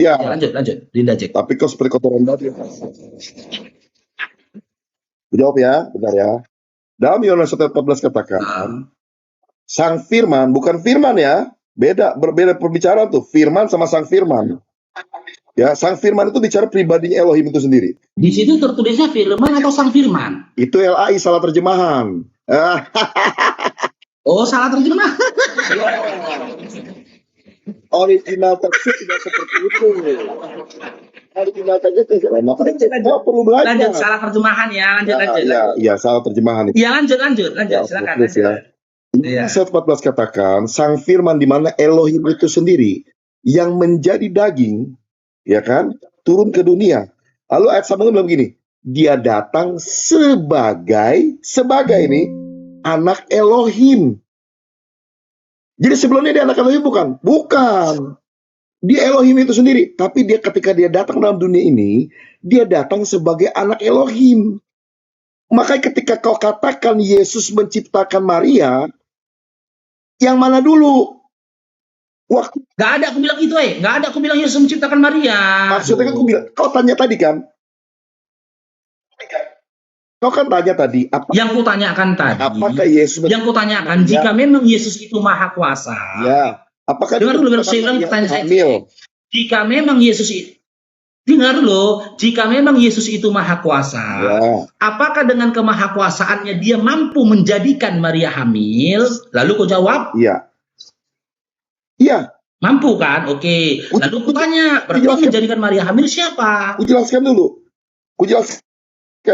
Ya, Ya, lanjut. Dinda, Jack. tapi kok seperti kotoran batu. Jawab ya, bentar ya. Dalam Yohanes 1:14 katakan, Sang Firman, bukan Firman ya, berbeda pembicaraan tuh, Firman sama Sang Firman. Ya, Sang Firman itu bicara pribadinya Elohim itu sendiri. Di situ tertulisnya firman atau sang firman? Itu LAI, salah terjemahan. Oh, salah terjemah. Original teksnya tidak seperti itu. Original teksnya tidak seperti itu. Makanya perlu belajar. Lanjut, salah terjemahan ya. Lanjut. Iya, salah terjemahan itu. Ya, lanjut. Ya, Silakan. please, ya. Yohanes 1:14 katakan, Sang Firman di mana Elohim itu sendiri yang menjadi daging, ya kan, turun ke dunia. Lalu ayat sambungnya bilang begini, dia datang sebagai ini anak Elohim. Jadi sebelumnya dia anak Elohim bukan? Bukan. Dia Elohim itu sendiri. Tapi dia ketika dia datang dalam dunia ini, dia datang sebagai anak Elohim. Makanya ketika kau katakan Yesus menciptakan Maria, yang mana dulu? Waktu Gak ada aku bilang itu, Gak ada aku bilang Yesus menciptakan Maria. maksudnya kan aku bilang, kau tanya tadi kan? Kau kan tanya tadi, Yang kutanyakan tadi, apakah Yesus jika memang Yesus itu maha kuasa. Ya, apakah dengar dulu, saya ulangi pertanyaan saya. Jika memang Yesus itu, dengar dulu, jika memang Yesus itu maha kuasa, apakah dengan kemahakuasaannya dia mampu menjadikan Maria hamil? Lalu kau jawab? Iya. Mampu kan? Oke. Lalu aku tanya, berarti menjadikan Maria hamil siapa? Kujelaskan dulu. Kujelaskan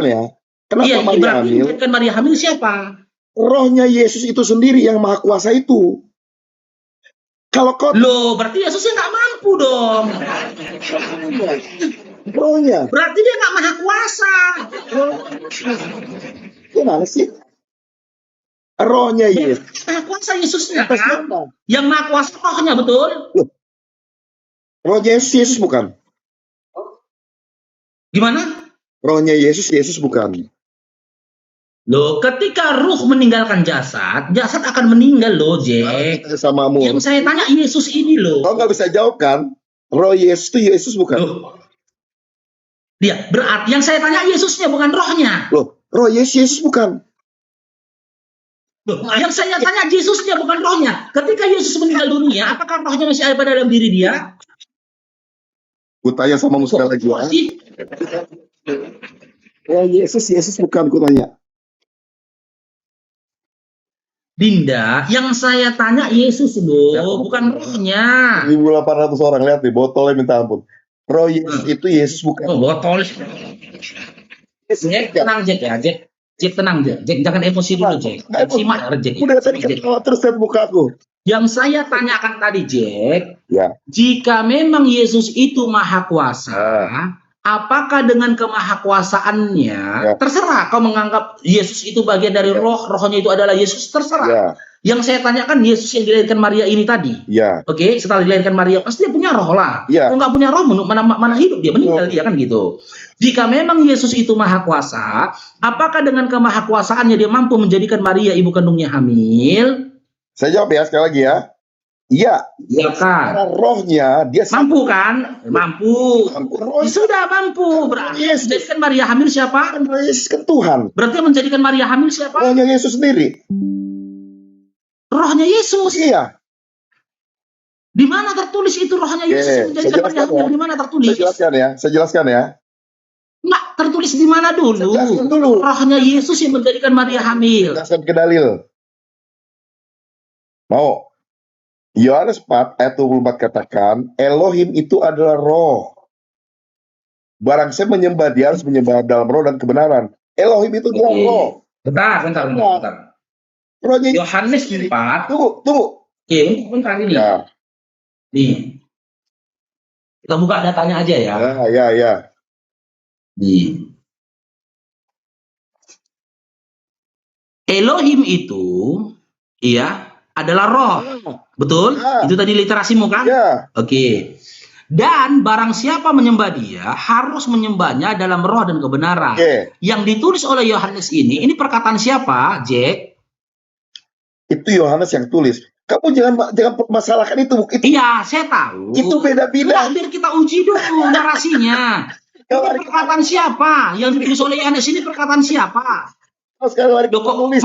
ya. Kenapa Maria hamil? Menjadikan Maria hamil siapa? Rohnya Yesus itu sendiri yang maha kuasa itu. Kalau kau... Loh, berarti Yesusnya nggak mampu dong. Rohnya. Berarti dia nggak maha kuasa. Gimana sih? Rohnya Yesus. Maha kuasa Yesusnya kan? Yang maha kuasa rohnya, betul? Rohnya Yesus bukan? Gimana? Rohnya Yesus bukan. Loh, ketika ruh meninggalkan jasad akan meninggal loh, Jack. Samamu. Yang saya tanya Yesus ini loh. Kau nggak bisa jawab kan? Roh Yesus itu Yesus bukan? Loh. Dia berarti yang saya tanya Yesusnya bukan rohnya. Loh, roh Yesus bukan? Loh, yang saya tanya Yesusnya bukan rohnya. Ketika Yesus meninggal dunia, apakah rohnya masih ada dalam diri dia? Kutanya sama sekali lagi. Roh Yesus bukan, kutanya. Dinda, yang saya tanya Yesus loh, bukan rohnya. 1.800 orang, lihat nih, botolnya minta ampun. Roh Yesus itu Yesus bukan. Oh, botol. Jack, tenang Jack ya, Jack. Jack tenang Jack. Jack jangan emosi dulu Jack. Simak Jack. Udah tadi ketawa terus lihat muka aku. Yang saya tanyakan tadi Jack, ya. Jika memang Yesus itu maha kuasa, apakah dengan kemahakuasaannya, terserah kau menganggap Yesus itu bagian dari rohnya itu adalah Yesus, terserah. Yang saya tanyakan Yesus yang dilahirkan Maria ini tadi. Oke, setelah dilahirkan Maria pasti dia punya roh lah. Kalau nggak punya roh, mana hidup dia, meninggal dia kan gitu. Jika memang Yesus itu maha kuasa, apakah dengan kemahakuasaannya dia mampu menjadikan Maria ibu kandungnya hamil? Saya jawab ya sekali lagi ya. Iya, kan? Karena rohnya dia mampu kan? Mampu. Sudah mampu. Berarti menjadikan Maria hamil siapa? Yesus kan Tuhan. Berarti menjadikan Maria hamil siapa? Rohnya Yesus sendiri. Rohnya Yesus. Iya. Di mana tertulis itu rohnya Yesus menjadikan Maria hamil? Di mana tertulis? Saya jelaskan ya. Enggak, tertulis di mana dulu? Rohnya Yesus yang menjadikan Maria hamil. Jelaskan ke dalil. Mau? Yohanes 4 ayat 24 katakan, Elohim itu adalah roh. Barang saya menyembah dia harus menyembah dalam roh dan kebenaran. Elohim itu adalah roh. Bentar. Rohnya Yohanes 4. Tunggu. Oke, bentar ini. Ya. Nih. Kita buka datanya aja ya. Ya. Nih. Elohim itu adalah roh. Betul? Itu tadi literasimu kan? Oke. Dan barang siapa menyembah dia harus menyembahnya dalam roh dan kebenaran. Yang ditulis oleh Yohanes ini perkataan siapa, Jack? Itu Yohanes yang tulis. Kamu jangan permasalahkan itu. Iya, saya tahu. Itu beda-beda. Biar kita uji dulu narasinya. Ini perkataan siapa? Yang ditulis oleh Yohanes ini perkataan siapa? Sekarang nulis.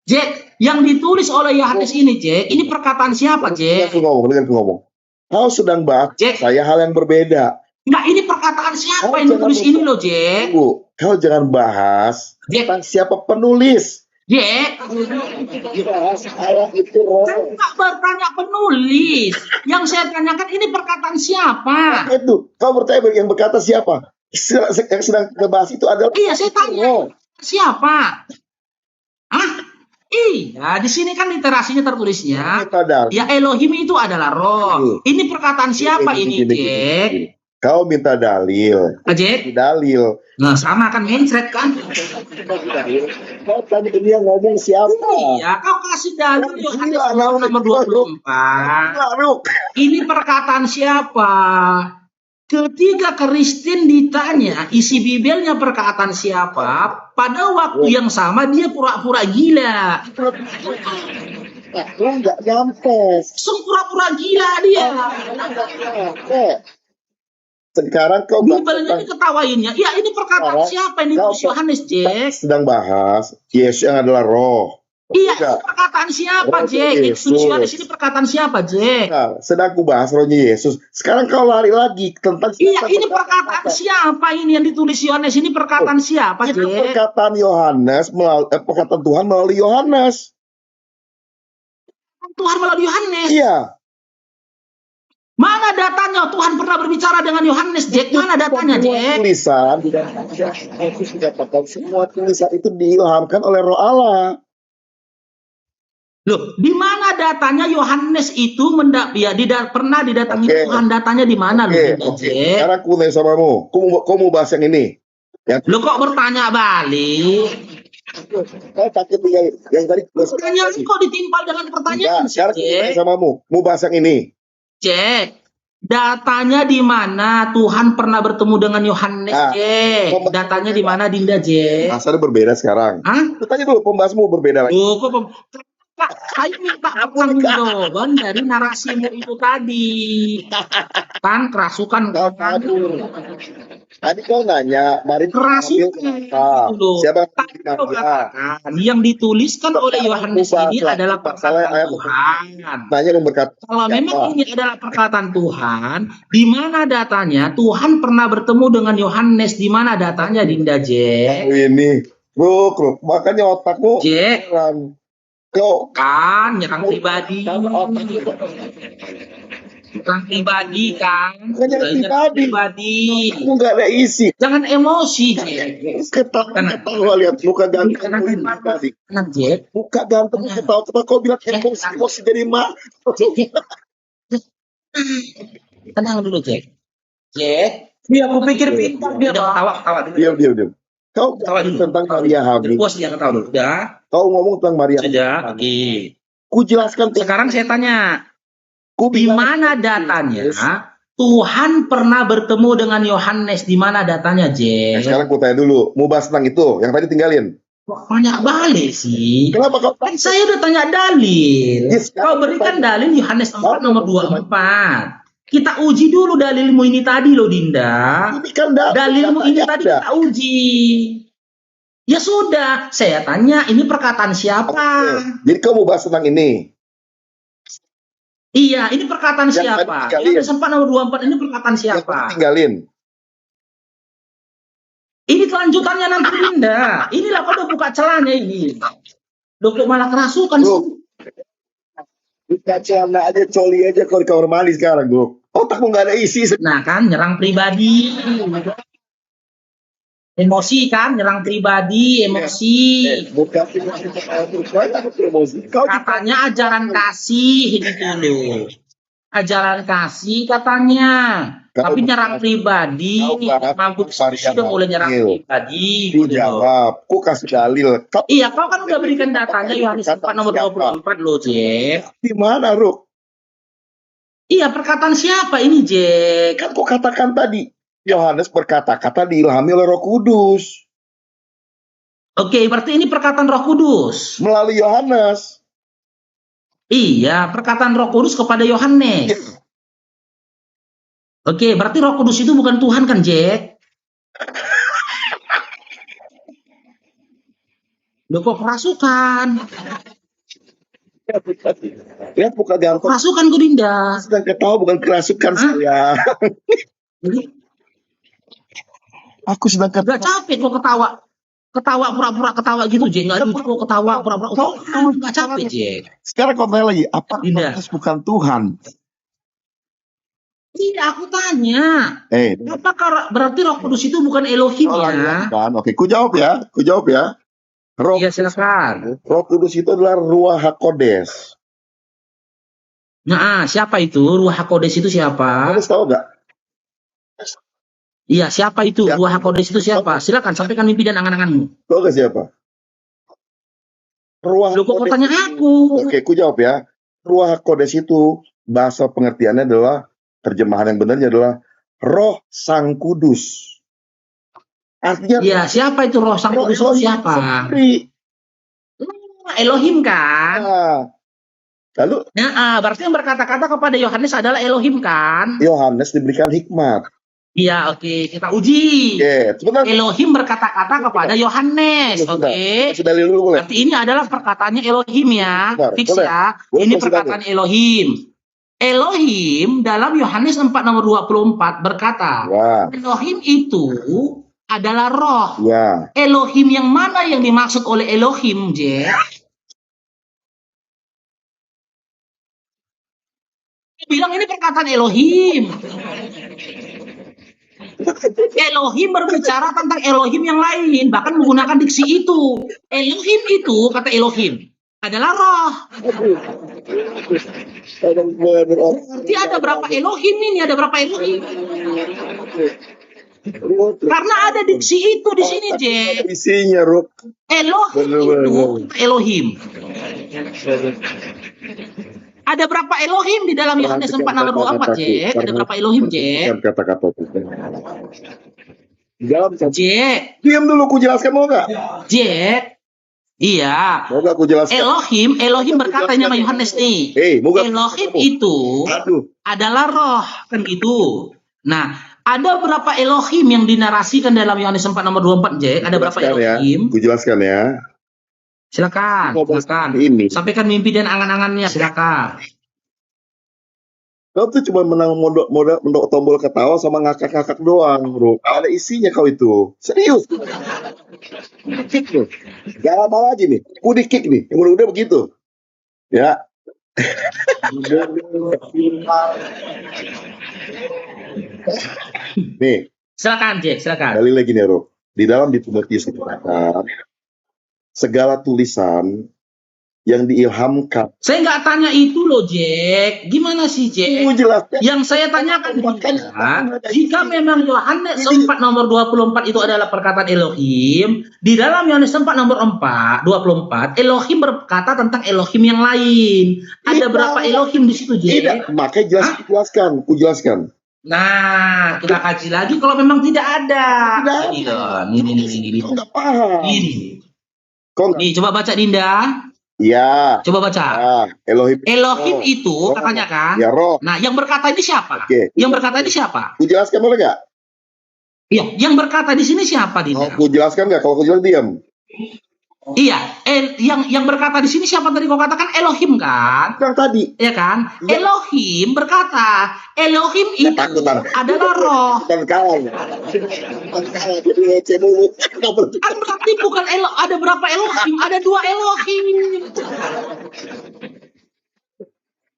Jack, yang ditulis oleh Yohanes ini, Jack, ini perkataan siapa, Jack? Dengar aku ngomong. Kau sedang bahas Jack, saya hal yang berbeda. Nah, ini perkataan siapa yang ditulis ini loh, Jack? Kau jangan bahas tentang siapa penulis. Jack, saya nggak bertanya penulis. Yang saya tanyakan ini perkataan siapa? Itu, kau bertanya yang berkata siapa? Yang sedang dibahas itu adalah. Iya, saya tanya siapa? Hah? Iya, di sini kan literasinya tertulisnya. Ya Elohim itu adalah roh. Ini perkataan siapa ini, Jack? Kau minta dalil. Jack? Dalil. Nah, sama kan mencret kan? Kau tadi ini yang ngomong siapa? Iya, kau kasih dalil Yohanes nomor 24. Ini perkataan siapa? Ketika Kristen ditanya isi Bibelnya perkataan siapa, pada waktu yang sama dia pura-pura gila. Enggak nyampe. Pura-pura gila dia. Sekarang kau Bibelnya diketawainnya. Ya, ini perkataan siapa ini? Yohanes, Jack. Sedang bahas Yesus yang adalah roh. Iya, ini perkataan siapa, Jack? Yohanes ini perkataan siapa, Jack? Nah, sedang aku bahas rohnya Yesus. Sekarang kau lari lagi tentang iya, ini perkataan siapa ini yang ditulis Yohanes? Ini perkataan siapa, Jack? Itu perkataan Yohanes perkataan Tuhan melalui Yohanes. Tuhan melalui Yohanes. Iya. Mana datanya Tuhan pernah berbicara dengan Yohanes, Jack? Mana datanya, Jack? Tulisan semua tulisan itu diilhamkan oleh Roh Allah. Loh, di mana datanya Yohanes itu pernah didatangi Tuhan? Datanya di mana, Jack? Sekarang aku nanya samamu, kau mau bahas yang ini? Lo kok bertanya balik? Yang tadi pertanyaan kok ditimpal dengan pertanyaan, sekarang aku nanya samamu, mau bahas yang ini? Cek, datanya di mana Tuhan pernah bertemu dengan Yohanes, Cek? Datanya di mana, Dinda, Cek? Asalnya berbeda sekarang. Hah? Tanya dulu, pembahasmu berbeda lagi. Saya minta jawaban dari narasimu itu tadi. Kan kerasukan kau kan. Tadi kau nanya, mari kerasukan itu. Siapa yang dituliskan oleh Yohanes ini adalah perkataan Tuhan. Tanya yang berkata, kalau memang ini adalah perkataan Tuhan, di mana datanya? Tuhan pernah bertemu dengan Yohanes, di mana datanya, Dinda, Jack? Ini, bro, makanya otakmu Jack. Kau kan nyerang pribadi. Nyerang pribadi kan. Nyerang pribadi. Kamu nggak ada isi. Jangan emosi. Ketawa lihat muka ganteng tadi. Muka ganteng ketawa kau bilang emosi dari mana? Tenang dulu, Jack. Jack, dia aku pikir pintar dia tawa dulu. Diam. Kau tentang Maria Habib. Puas dia ketawa dulu. Udah. Kau ngomong tentang Maria. Sudah. Oke. Ku jelaskan. Sekarang saya tanya. Di mana datanya? Tuhan pernah bertemu dengan Yohanes. Di mana datanya, Jack? Sekarang ku tanya dulu. Mau bahas tentang itu. Yang tadi tinggalin. Banyak balik sih. Kenapa kau? Kan saya udah tanya dalil. Kau berikan dalil Yohanes 4 nomor 24. Kita uji dulu dalilmu ini tadi loh, Dinda. Ini kan dalilmu ini tadi kita uji. Ya sudah, saya tanya ini perkataan siapa? Jadi kamu bahas tentang ini? Iya, ini perkataan siapa? Yang sempat nomor 24 ini perkataan siapa? Tinggalin. Ini kelanjutannya nanti, Dinda. Inilah kau udah buka celahnya ini. Loh, kok malah kerasukan sih? Buka celana aja, coli aja kalau di kamar mandi sekarang, bro. Otakmu nggak ada isi. Nah kan, nyerang pribadi. Emosi kan, nyerang pribadi, emosi. Katanya ajaran kasih gitu loh. Ajaran kasih katanya. Tapi nyerang pribadi, mampu sudah mulai nyerang pribadi. Jawab, ku kasih dalil. Iya, kau kan udah berikan datanya Yohanes 4 nomor 24 loh, Jack. Di mana, Ruk? Iya, perkataan siapa ini, Jack? Kan kau katakan tadi, Yohanes berkata-kata diilhami oleh Roh Kudus. Oke, berarti ini perkataan Roh Kudus. Melalui Yohanes. Iya, perkataan Roh Kudus kepada Yohanes. Iya. Oke, berarti Roh Kudus itu bukan Tuhan kan, Jack? Loh, kok kerasukan? Lihat bukan gantung. Kerasukan kok, Dinda. Sedang ketawa, bukan kerasukan saya. Aku sedang ketawa. Gak capek kok ketawa. Ketawa pura-pura ketawa gitu, Jack. Gak lucu kok ketawa pura-pura. Gak capek, Jack. Sekarang kau tanya lagi, apa Yesus bukan Tuhan? Iya, aku tanya. Apakah berarti Roh Kudus itu bukan Elohim ya? Oke, ku jawab ya. Iya, silakan. Roh Kudus itu adalah Ruach HaKodes. Nah, siapa itu? Ruach HaKodes itu siapa? Kamu tahu nggak? Iya, siapa itu? Ya. Ruach HaKodes itu siapa? Silakan sampaikan mimpi dan angan-anganmu. Tahu nggak siapa? Ruach HaKodes. Kok tanya aku? Oke, ku jawab ya. Ruach HaKodes itu bahasa pengertiannya adalah, terjemahan yang benarnya adalah Roh Sang Kudus. Artinya, ya, siapa itu Roh Sang Kudus? Siapa? Elohim kan? Lalu? Berarti yang berkata-kata kepada Yohanes adalah Elohim kan? Yohanes diberikan hikmat. Iya, oke, kita uji. Elohim berkata-kata kepada Yohanes, oke? Berarti ini adalah perkataannya Elohim ya, fix ya. Ini perkataan Elohim. Elohim dalam Yohanes 4 nomor 24 berkata, Elohim itu adalah roh. Ya. Elohim yang mana yang dimaksud oleh Elohim, Jack? Bilang ini perkataan Elohim. Elohim berbicara tentang Elohim yang lain, bahkan menggunakan diksi itu. Elohim itu, kata Elohim, adalah roh. Berarti ada berapa Elohim ini? Ada berapa Elohim? Karena ada diksi itu di sini, Jack. Isinya, Rob. Elohim itu Elohim. Ada berapa Elohim di dalam Yohanes 4 nomor 24, Jack? Ada berapa Elohim, Jack? Kata-kata Jack. Diam dulu, ku jelaskan mau nggak? Jack. Iya. Mau nggak ku jelaskan? Elohim berkata sama Yohanes nih. Elohim itu adalah roh, kan gitu. Nah, ada berapa Elohim yang dinarasikan dalam Yohanes 4 nomor 24, Jack? Ada berapa Elohim? Ku jelaskan ya. Silakan. Sampaikan mimpi dan angan-angannya, silakan. Kau tuh cuma menang modal tombol ketawa sama ngakak-ngakak doang, bro. Ada isinya kau itu. Serius. Kick loh. Gak lama lagi nih. Ku di kick nih. Yang udah begitu. Ya. Nih. Silakan, Jack. Silakan. Kali lagi nih, bro. Di dalam Timotius dikatakan, segala tulisan yang diilhamkan. Saya nggak tanya itu loh, Jack. Gimana sih, Jack? Yang saya tanyakan jika memang Yohanes 4 nomor 24 itu adalah perkataan Elohim, di dalam Yohanes 4 nomor 24, Elohim berkata tentang Elohim yang lain. Ada berapa Elohim di situ, Jack? Tidak, makanya jelaskan. Nah, kita kaji lagi kalau memang tidak ada. Ini. Enggak paham. Ini. Nih, coba baca, Dinda. Iya. Coba baca. Elohim itu katanya kan. Ya, roh. Nah, yang berkata ini siapa? Yang berkata ini siapa? Ku jelaskan boleh nggak? Iya, yang berkata di sini siapa, Dinda? Ku jelaskan nggak? Kalau ku jelaskan diam. Iya, yang berkata di sini siapa tadi kau katakan? Elohim kan? Yang tadi. Iya kan? Ya. Elohim berkata, Elohim itu adalah roh. Kan berarti bukan ada berapa Elohim? Ada 2 Elohim.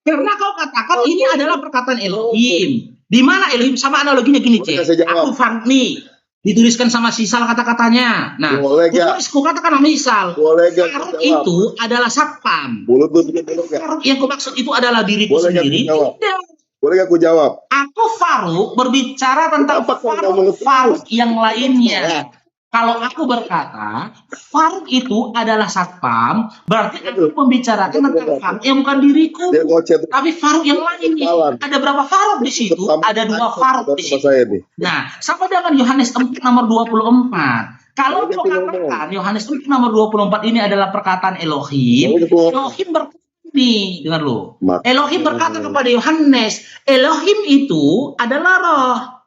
Karena kau katakan ini adalah perkataan Elohim. Di mana Elohim? Sama analoginya gini, Cek. Aku nih. Dituliskan sama sisal kata-katanya. Nah, ku katakan sama sisal. Faruk itu adalah satpam. Faruk yang ku maksud itu adalah diriku sendiri. Boleh gak aku jawab? Aku Faruk berbicara tentang Faruk yang lainnya. Kalau aku berkata Faruk itu adalah satpam, berarti aku membicarakan tentang Faruk yang bukan diriku, tapi Faruk yang lain. Ada berapa Faruk di situ? Ada 2 Faruk di situ. Nah, sama dengan Yohanes 4 nomor 24. Kalau kau katakan Yohanes nomor 24 ini adalah perkataan Elohim, Elohim berkata nih, dengar lu. Elohim berkata kepada Yohanes, Elohim itu adalah roh.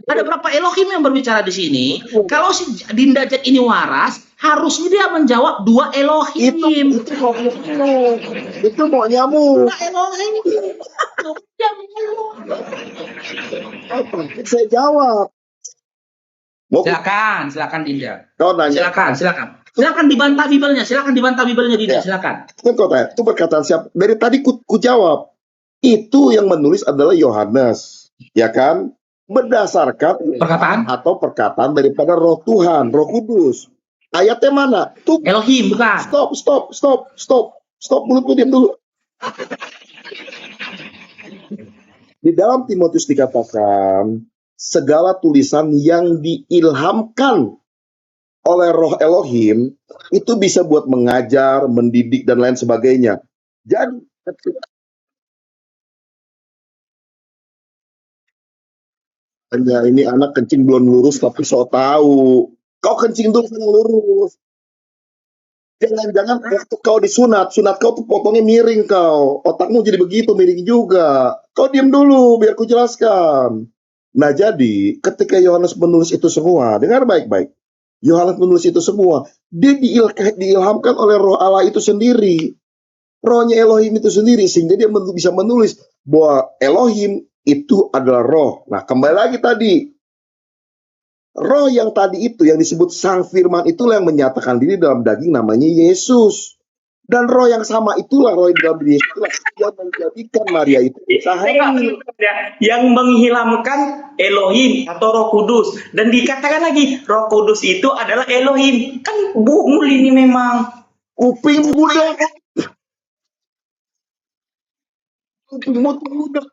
Ada berapa Elohim yang berbicara di sini? Kalau si Dinda Jack ini waras, harusnya dia menjawab 2 Elohim. Itu mau nyamuk. Elohim. Saya jawab. Silakan Dinda. Silakan dibantah Bibelnya, Dinda, silakan. Kan kau tanya, itu perkataan siapa? Dari tadi ku jawab. Itu yang menulis adalah Yohanes, ya kan? Berdasarkan perkataan daripada Roh Tuhan, Roh Kudus. Ayatnya mana? Tuh. Elohim, bukan. Stop, mulutmu diam dulu. Di dalam Timotius dikatakan, segala tulisan yang diilhamkan oleh Roh Elohim itu bisa buat mengajar, mendidik dan lain sebagainya. Jadi hanya ini anak kencing belum lurus tapi so tahu. Kau kencing dulu yang lurus. Jangan-jangan waktu kau disunat, kau tuh potongnya miring kau. Otakmu jadi begitu, miring juga. Kau diam dulu biar ku jelaskan. Nah jadi ketika Yohanes menulis itu semua, dengar baik-baik. Yohanes menulis itu semua, dia diilhamkan oleh Roh Allah itu sendiri. Rohnya Elohim itu sendiri, sehingga dia bisa menulis bahwa Elohim itu adalah roh. Nah, kembali lagi tadi. Roh yang tadi itu, yang disebut Sang Firman, itulah yang menyatakan diri dalam daging namanya Yesus. Dan roh yang sama itulah, roh yang dalam diri itulah yang menjadikan Maria itu hamil. Yang menghilangkan Elohim atau Roh Kudus. Dan dikatakan lagi, Roh Kudus itu adalah Elohim. Kan bumul ini memang. Kuping budak. Kuping budak.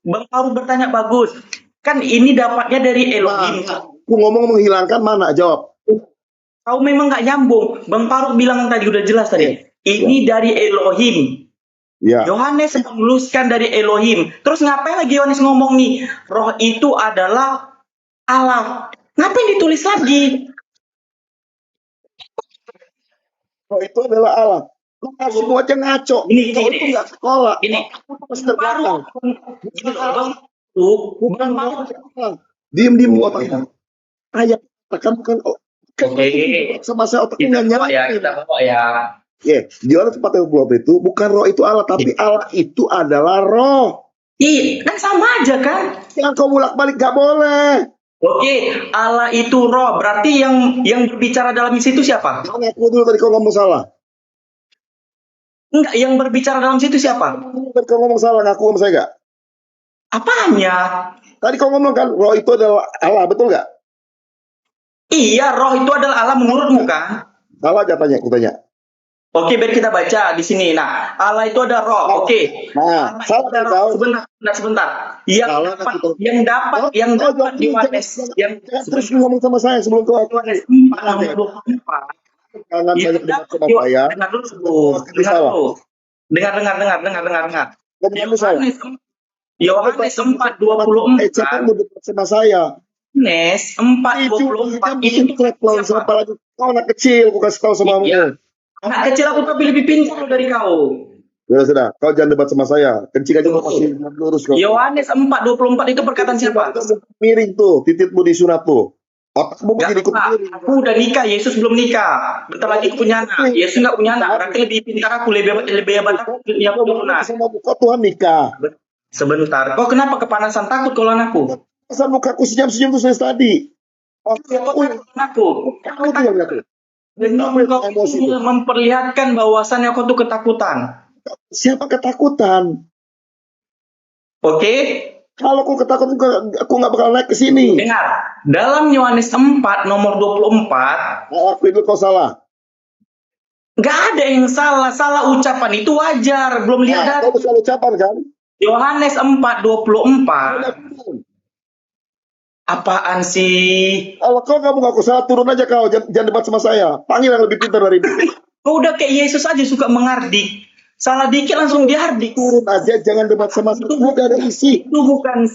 Bang Paru bertanya bagus. Kan ini dapatnya dari Elohim. Aku ngomong menghilangkan mana? Jawab. Kau memang nggak nyambung. Bang Paru bilang tadi udah jelas tadi. Ini dari Elohim. Yohanes menuliskan dari Elohim. Terus ngapain lagi Yohanes ngomong nih? Roh itu adalah Allah. Ngapain ditulis lagi? Roh itu adalah Allah. Semua aja ngaco. Ini itu nggak sekolah. Ini baru. Bang Diem otaknya. Ayat tekan bukan. Sama saya otaknya nggak nyala. Di orang tempat yang buat itu bukan roh itu Allah, tapi Allah itu adalah roh. Iya, kan sama aja kan? Yang kau bolak-balik nggak boleh. Oke, Allah itu roh. Berarti yang berbicara dalam situ siapa? Aku dulu tadi kau ngomong salah. Enggak, yang berbicara dalam situ siapa? Tadi kau ngomong salah, ngaku sama saya nggak? Apanya? Tadi kau ngomong kan, roh itu adalah Allah, betul nggak? Iya, roh itu adalah Allah menurutmu kan? Salah jatanya, aku tanya. Oke, biar kita baca di sini. Nah, Allah itu ada roh. Oke. Nah, salah roh. Sebentar. Yang dapat Yohanes. Terus ngomong sama saya sebelum kau Yohanes 4:24. Jangan banyak debat sama saya. Dengar dulu. Dengar. Yohanes 4:24. Jangan mau debat sama saya. Yohanes 4:24 itu siapa lagi? Kau anak kecil, aku kasih tahu sama kamu. Anak kecil aku tapi lebih pintar dari kau. Sudah. Kau jangan debat sama saya. Kencing aja masih lurus kau. Yohanes 4:24 itu perkataan siapa? Miring tuh, titipmu disunat tuh. Otakmu begini miring. Aku udah nikah, Yesus belum nikah. Bentar lagi aku punya anak. Yesus nggak punya anak. Berarti lebih pintar aku, lebih hebat aku. Yang punya sama muka Tuhan nikah. Sebentar. Kok kenapa kepanasan takut kalau anakku? Masa mukaku senyum-senyum tuh saya tadi. Aku. Memperlihatkan bahwasannya kau tuh ketakutan. Siapa ketakutan? Oke. Kalau aku ketakutan, aku nggak bakal naik ke sini. Dengar. Dalam Yohanes 4 nomor 24. Aku itu kau salah. Nggak ada yang salah. Salah ucapan itu wajar. Belum lihat. Kau salah ucapan kan? Yohanes 4:24. Apaan sih? Kalau kau nggak mau ngaku salah, turun aja kau. Jangan debat sama saya. Panggil yang lebih pintar dari itu. Kau udah kayak Yesus aja suka mengardik. Salah dikit langsung dihardik. Turun aja, jangan debat sama saya. Nggak ada isi. Itu bukan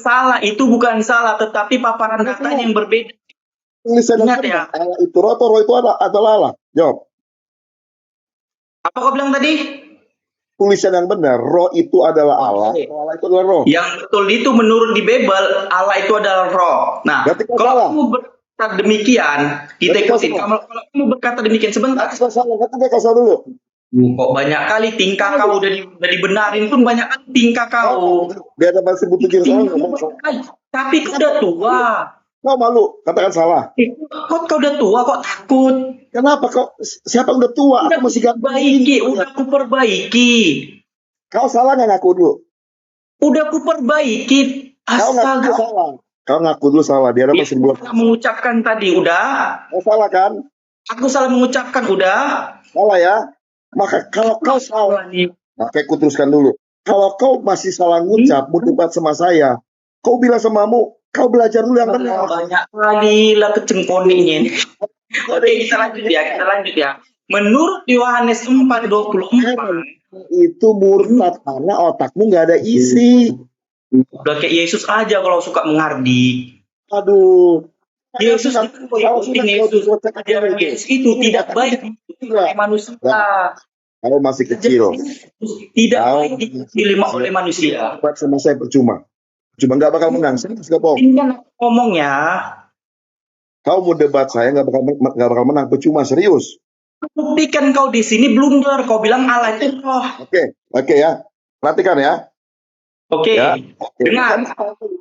salah, tetapi paparan datanya yang berbeda. Tulisan Ingat ya. Allah itu roh atau roh itu adalah Allah? Jawab. Apa kau bilang tadi? Tulisan yang benar, roh itu adalah Allah, Allah itu adalah roh. Yang betul itu menurut di Bible, Allah itu adalah roh. Nah, kalau kamu berkata demikian, kita ikutin. Kalau kamu berkata demikian sebentar. Kata salah dulu. Kok banyak kali tingkah kau udah dibenarin pun banyak kali tingkah kau. Biar ada masih butuh tapi kau udah tua. Kau malu, katakan salah. Kau udah tua, kok takut? Kenapa kau? Siapa udah tua? Aku masih udah aku perbaiki. Kau salah nggak ngaku dulu? Udah aku perbaiki. Kau ngaku salah. Kau ngaku dulu salah. Dia masih belum. Mengucapkan tadi udah. Kau salah kan? Aku salah mengucapkan udah. Salah ya. Maka kalau kau salah, maka aku teruskan dulu. Kalau kau masih salah ngucap, mau debat sama saya, kau bilang samamu, kau belajar dulu yang benar. Banyak kali lah kecengkoninya ini. Oke, kita lanjut ya. Menurut Yohanes 4:24 itu murtad karena otakmu nggak ada isi. Udah kayak Yesus aja kalau suka menghardik. Aduh. Yesus itu tidak baik manusia. Kalau masih kecil. Tidak baik dipilih oleh manusia. Sama saya percuma. Cuma nggak bakal menang. Saya nggak bohong. Ini kan ngomongnya. Kau mau debat saya nggak bakal menang. Percuma, serius. Buktikan kau di sini blunder. Kau bilang Allah itu roh. Oke ya. Perhatikan ya. Oke. Ya. Dengar.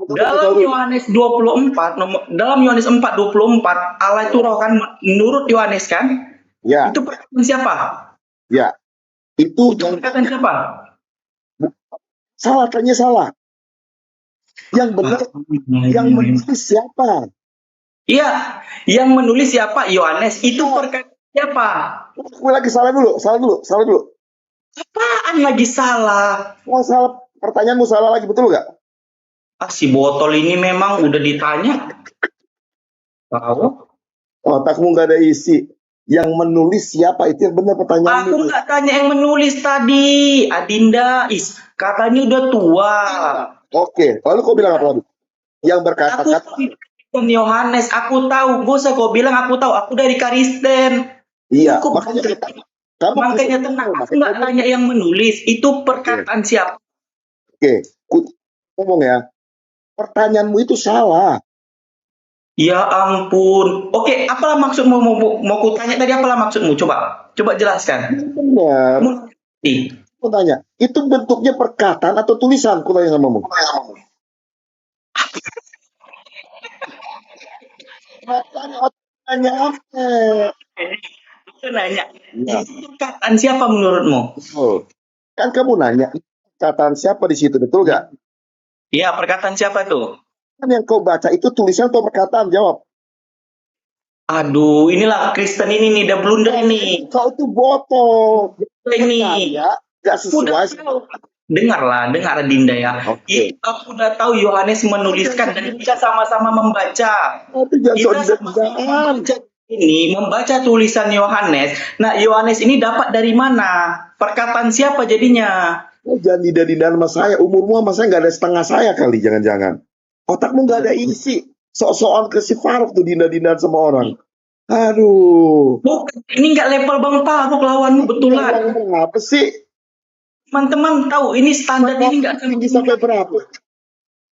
Dalam Yohanes 24, dalam Yohanes 4:24, Allah itu roh kan? Menurut Yohanes kan? Ya. Itu perkataan siapa? Ya. Itu perkataan siapa? Salah, tanya salah. Yang benar, yang menulis siapa? Iya, yang menulis siapa? Yohanes. Itu perkataan siapa? Gue lagi salah dulu. Apaan lagi salah? Oh, salah. Pertanyaanmu salah lagi, betul nggak? Si botol ini memang udah ditanya. Tahu? Otakmu nggak ada isi. Yang menulis siapa, itu yang benar pertanyaanmu. Aku nggak tanya yang menulis tadi, Adinda. Katanya udah tua. Oke, lalu kau bilang apa lagi? Yang berkata-kata. Aku Yohanes, aku tahu. Gak usah kau bilang aku tahu. Aku dari Kristen. Iya, makanya tenang. Aku nggak tanya yang menulis. Itu perkataan siapa? Oke, ngomong ya. Pertanyaanmu itu salah. Ya ampun. Oke, apalah maksudmu? Mau ku tanya tadi apalah maksudmu? Coba jelaskan. Benar. Aku tanya, itu bentuknya perkataan atau tulisan? Aku tanya sama kamu. Tanya apa? Aku nanya. Itu perkataan siapa menurutmu? Kan kamu nanya, perkataan siapa di situ, betul gak? Iya, perkataan siapa tuh? Kan yang kau baca itu tulisan atau perkataan? Jawab. Aduh, inilah Kristen ini nih, udah blunder nih. Kau tuh botol. Ini gak sesuai. Dengar Dinda ya. Itu aku udah tahu Yohanes menuliskan dan kita sama-sama membaca. Kita sama-sama membaca tulisan Yohanes. Nah, Yohanes ini dapat dari mana? Perkataan siapa jadinya? Jangan dinda-dindaan sama saya. Umurmu sama saya nggak ada setengah saya kali. Jangan-jangan. Otakmu nggak ada isi. Sok-sokan ke si Faruk tuh dinda-dindaan sama orang. Aduh. Ini nggak level Bang Faruk lawanmu betulan. Apa sih? Teman-teman tahu ini standar ini nggak tinggi sampai berapa?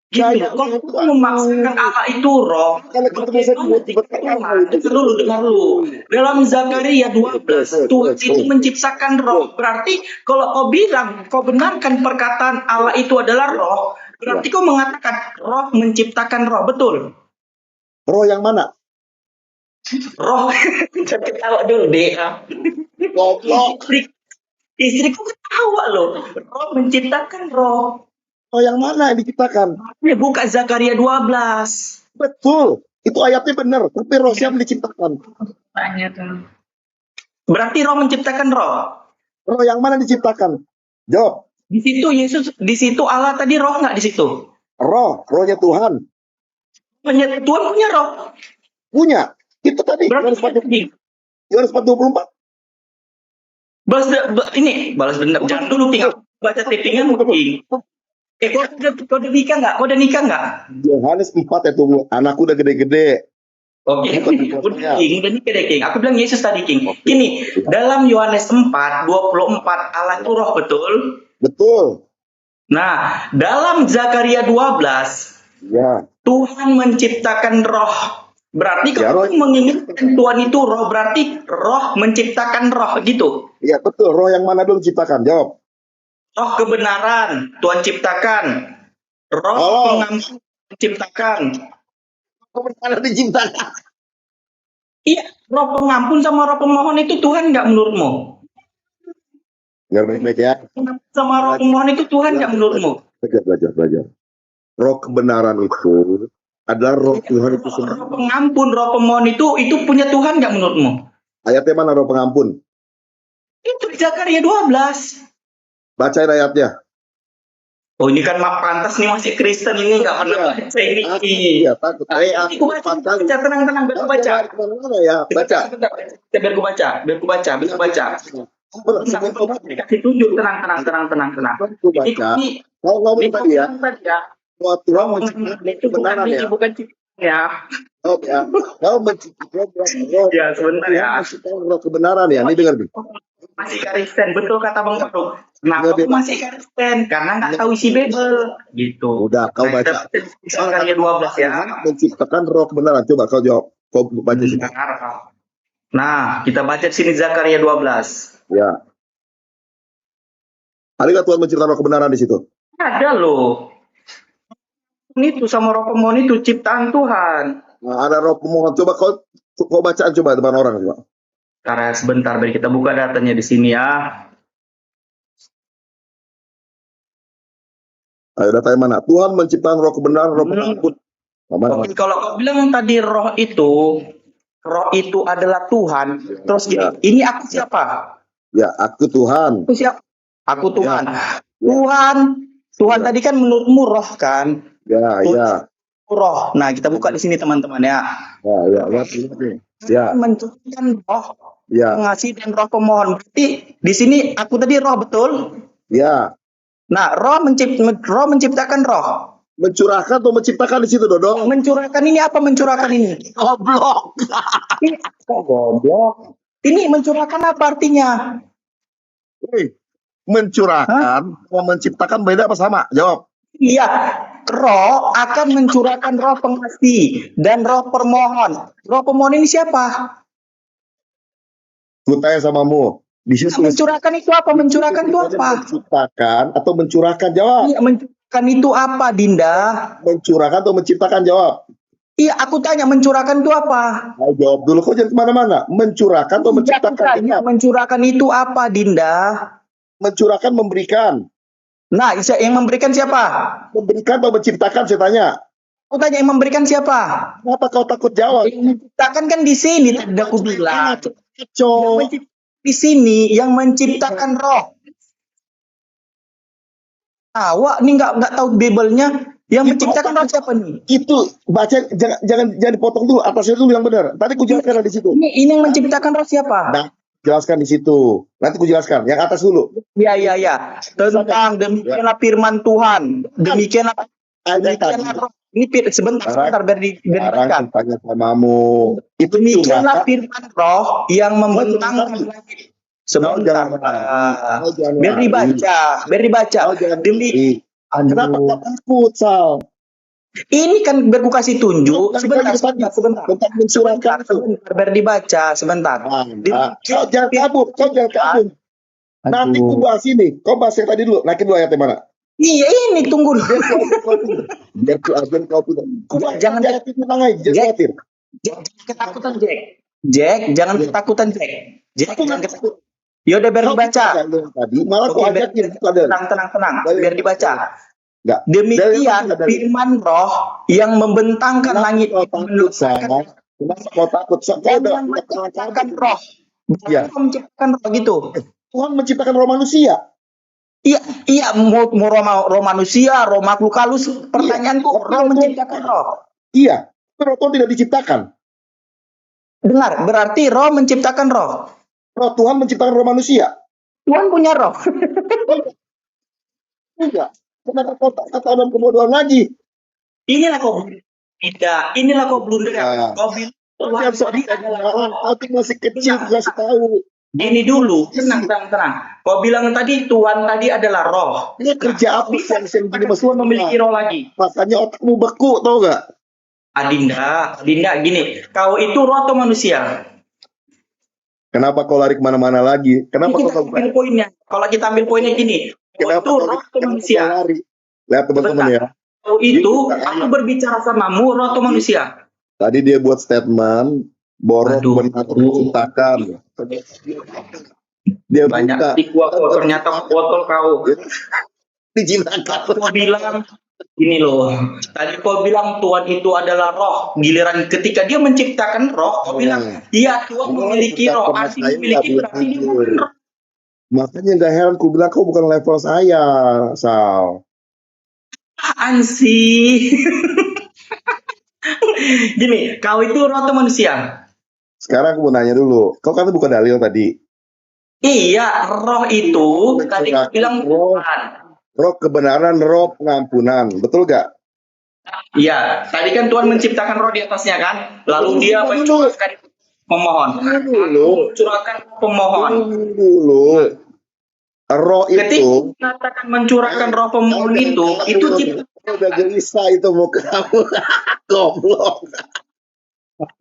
Gini loh, kalau memaksakan Allah itu roh, dengar dulu. Dalam Zakaria 12, Tuhan itu menciptakan roh. Berarti kalau kau bilang, kau benarkan perkataan Allah itu adalah roh, berarti kau mengatakan roh menciptakan roh, betul? Roh yang mana? Roh, jangan ketawa dulu deh. Istriku ketawa loh. Roh menciptakan roh. Oh, yang mana yang diciptakan? Buka Zakaria 12. Betul. Itu ayatnya benar. Tapi roh siapa diciptakan? Tanya tuh. Berarti roh menciptakan roh. Roh yang mana diciptakan? Jawab. Di situ Yesus, di situ Allah tadi roh nggak di situ? Rohnya Tuhan. Tuhan punya roh. Punya. Itu tadi. Yohanes 4:24. Balas dendam. Jangan dulu, King. Baca tippingan, King. Kau udah nikah nggak? Yohanes 4 itu, anakku udah gede-gede. Oke, udah nikah deh, King. Aku bilang Yesus tadi, King. Ini, dalam Yohanes 4, 24, Allah itu roh, betul? Betul. Nah, dalam Zakaria 12, ya, Tuhan menciptakan roh. Berarti kalau menginginkan Tuhan itu roh, berarti roh menciptakan roh, gitu. Iya, betul. Roh yang mana dulu ciptakan? Jawab. Roh kebenaran Tuhan ciptakan. Roh pengampun diciptakan. Kebenaran diciptakan. Iya, roh pengampun sama roh pemohon itu Tuhan nggak menurutmu? Nggak baik-baik ya. Sama roh pemohon itu Tuhan nggak menurutmu? Belajar. Roh kebenaran itu adalah roh Tuhan itu sendiri. Roh pengampun, roh pemohon itu punya Tuhan nggak menurutmu? Ayatnya mana roh pengampun? Itu di Zakaria 12. Bacain ayatnya. Oh, ini kan pantas nih masih Kristen ini nggak pernah baca ini. Iya, takut. Aku baca, tenang, biar aku baca. Ya, baca. Biar aku baca. Kasih tunjuk, tenang. Ini Kau ngomong tadi ya. Tuhan menciptakan ya. Bukan ya. Oh ya. Kau menciptakan roh. Ya, sebentar ya. Roh kebenaran ya. Ini dengar nih. Masih Kristen, betul kata Bang Farouk. Kenapa aku masih Kristen? Karena nggak tahu isi Bible, gitu. Udah, kau baca. Zakaria 12 ya. Menciptakan roh kebenaran. Coba kau jawab. Kau baca sini. Nah, kita baca sini Zakaria 12. Ya. Ada nggak Tuhan menciptakan roh kebenaran di situ? Ada loh. Itu sama roh pemohon itu ciptaan Tuhan. Nah, ada roh pemohon. Coba kau bacaan coba depan orang coba. Karena sebentar, biar kita buka datanya di sini ya. Ayo datanya mana? Tuhan menciptakan roh kebenaran, roh pengampun. Oke, kalau kau bilang tadi roh itu adalah Tuhan. Terus gini, ini aku siapa? Ya, aku Tuhan. Aku siapa? Aku Tuhan. Ya. Tuhan tadi kan menurutmu roh kan? Ya. Roh. Nah, kita buka di sini teman-teman ya. Ya. Menciptakan roh. Ya. Pengasih dan roh pemohon. Berarti di sini aku tadi roh, betul? Ya. Nah, roh menciptakan roh. Mencurahkan atau menciptakan di situ, Dodo? Mencurahkan ini apa mencurahkan ini? Goblok. Ini goblok. Ini mencurahkan apa artinya? Mencurahkan atau menciptakan beda apa sama? Jawab. Iya, roh akan mencurahkan roh pengasih dan roh permohon. Roh pemohon ini siapa? Gue tanya samamu. Di situ mencurahkan itu apa? Mencurahkan itu apa? Menciptakan atau mencurahkan, jawab. Iya, mencurahkan itu apa, Dinda? Mencurahkan atau menciptakan, jawab. Iya, aku tanya mencurahkan itu apa? Nah, jawab dulu, kok jangan kemana-mana. Mencurahkan atau menciptakan? Iya, mencurahkan itu apa, Dinda? Mencurahkan, memberikan. Nah, yang memberikan siapa? Memberikan atau menciptakan, saya tanya. Aku tanya yang memberikan siapa? Kenapa kau takut jawab? Yang menciptakan kan di sini, tadi aku bilang. Kacau. Di sini yang menciptakan roh. Awak nih nggak tahu Bible-nya. Yang menciptakan roh siapa nih? Itu baca, jangan dipotong dulu, atasnya dulu yang benar. Tadi ku jelaskan di situ. Ini yang menciptakan roh siapa? Nah, jelaskan di situ. Nanti ku jelaskan. Yang atas dulu. Ya. Tentang demikianlah firman Tuhan. Demikianlah roh. Ini sebentar biar dijelaskan. Tanya samamu. Itu demikianlah firman roh yang membentangkan langit. Sebentar. Biar dibaca. Kenapa kau takut, Sal? Ini kan biar ku kasih tunjuk. Sebentar. Tentang mencurahkan. Biar dibaca sebentar. Kau jangan kabur. Nanti ku bahas ini. Kau bahas yang tadi dulu. Naikin dulu ayatnya mana? Iya, ini tunggu. Biar kau jangan khawatir. Ketakutan, Jack, jangan ketakutan, Jack. Jangan ketakutan. Yaudah, biar dibaca. Tadi malah kau ajakin. Tenang. Biar dibaca. Demikian firman roh yang membentangkan langit. Kenapa kau takut? Yang menciptakan roh. Bukan menciptakan roh gitu. Tuhan menciptakan roh manusia. Iya, mau roh manusia, roh makhluk halus. Pertanyaanku, roh menciptakan roh. Iya, roh Tuhan tidak diciptakan. Dengar, berarti roh menciptakan roh. Roh Tuhan menciptakan roh manusia. Tuhan punya roh. Enggak. Kenapa kau tanam kebodohan lagi? Inilah kau tidak. Inilah kau blunder. Kau bilang Tuhan tadi adalah aku masih kecil kasih tahu. Gini dulu, tenang. Kau bilang tadi Tuhan tadi adalah roh. Ini kerja apa yang gini Mas? Tuhan memiliki roh lagi. Makanya otakmu beku, tau gak? Adinda, gini. Kau itu roh atau manusia? Kenapa kau lari kemana-mana lagi? Kenapa kau ambil poinnya? Kalau kita ambil poinnya gini, kenapa itu roh atau manusia? Lari? Lihat teman-teman ya. Kau itu, aku berbicara samamu, roh atau manusia? Tadi dia buat statement, borok benar menciptakan. Dia banyak tikwa kau, ternyata botol kau. Dijinakan. Kau bilang gini loh, tadi kau bilang Tuhan itu adalah roh. Giliran ketika dia menciptakan roh, kau bilang, iya Tuhan memiliki roh, artinya memiliki berarti dia bukan roh. Makanya gak heran ku bilang kau bukan level saya, Sal. Apaan sih? Gini, kau itu roh atau manusia? Sekarang aku mau nanya dulu, kau kan bukan dalil tadi. Iya, roh itu tadi kau bilang Tuhan. Roh kebenaran, roh pengampunan, betul gak? Iya, tadi kan Tuhan menciptakan roh di atasnya kan, lalu dia mencurahkan pemohon. Mencurahkan pemohon. Roh itu. Ketika katakan mencurahkan roh pemohon itu udah gelisah itu mau ke kamu. Goblok.